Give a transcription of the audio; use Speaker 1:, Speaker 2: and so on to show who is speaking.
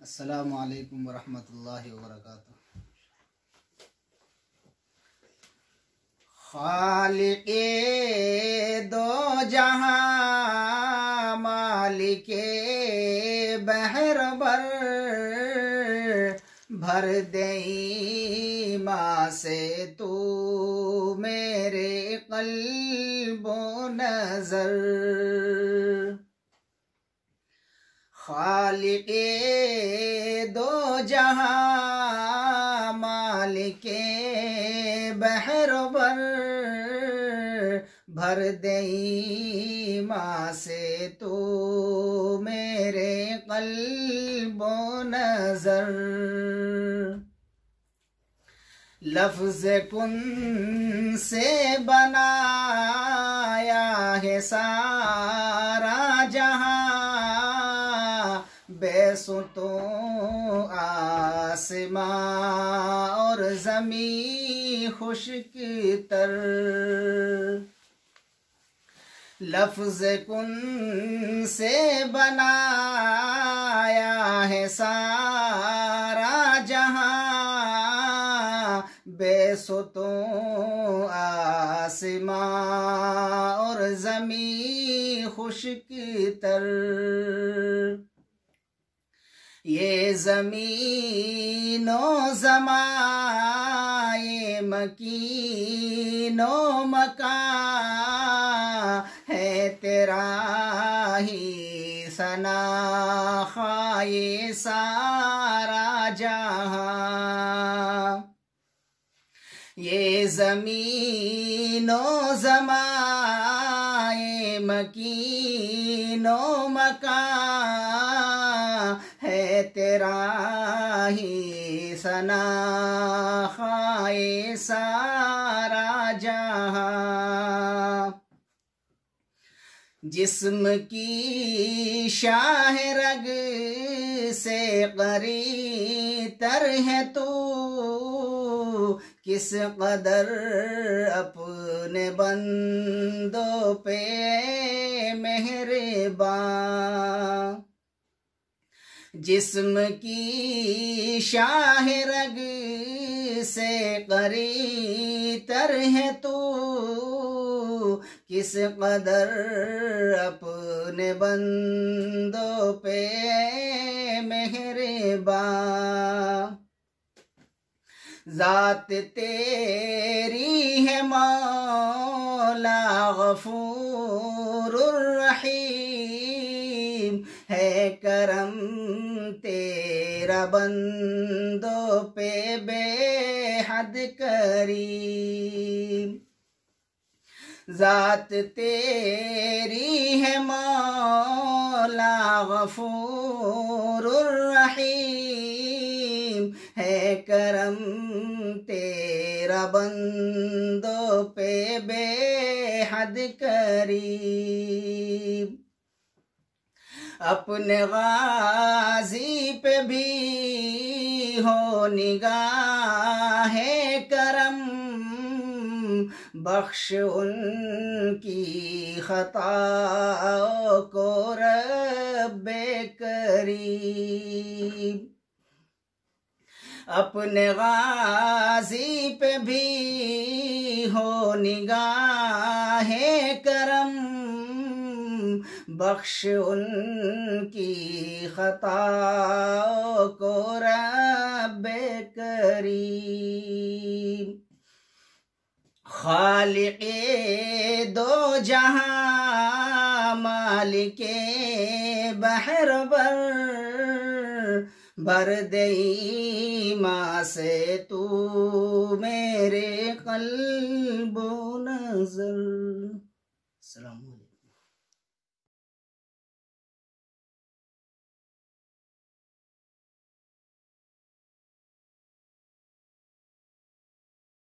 Speaker 1: अस्सलामु अलैकुम वरहमतुल्लाहि वबरकातुहू। खालिक़े दो जहां मालिके बहर भर दई माँ से तू मेरे क़ल्बो नज़र। खालिक़े दो जहां मालिके बहर भर दई माँ से तू मेरे क़ल्बो नज़र। लफ्ज़ कुन से बनाया है सारा जहां, बेसुतो आसमां और ज़मीं खुश्क तर। लफ्ज़ कुन से बनाया है सारा जहां, बेसुतो आसमां और ज़मीं खुश्क तर। ये ज़मीनो ज़मां, ये मकीनो मकां है तेरा ही सना खाए सारा जहां। ये ज़मीनो ज़मां, ये मकीनो मकां है तेरा ही सना खाए सारा जहां। जिस्म की शाह रग से करीतर है तू, किस कदर अपने बंदों पे मेहरबान। जिस्म की शाह रग से करीतर है तू, किस कदर अपने बंदों पे मेहरबान। ज़ात तेरी है मौला गफूरुर रहीम, है करम तेरा बंदों पे बेहद करीम। ज़ात तेरी है मौला गफूरुर रहीम, है करम तेरा बंदों पे बेहद करीम। अपने गाजी पे भी हो निगाहे करम, बख्श उनकी खताओं को रब्बे करीम। अपने गाजी पे भी हो निगाहे करम, बख्श उनकी खताओं को रब्बे करीम। खालिक़े दो जहां मालिके बहर भर दई माँ से तू मेरे क़ल्बो नज़र। अस्सलामु अलैकुम।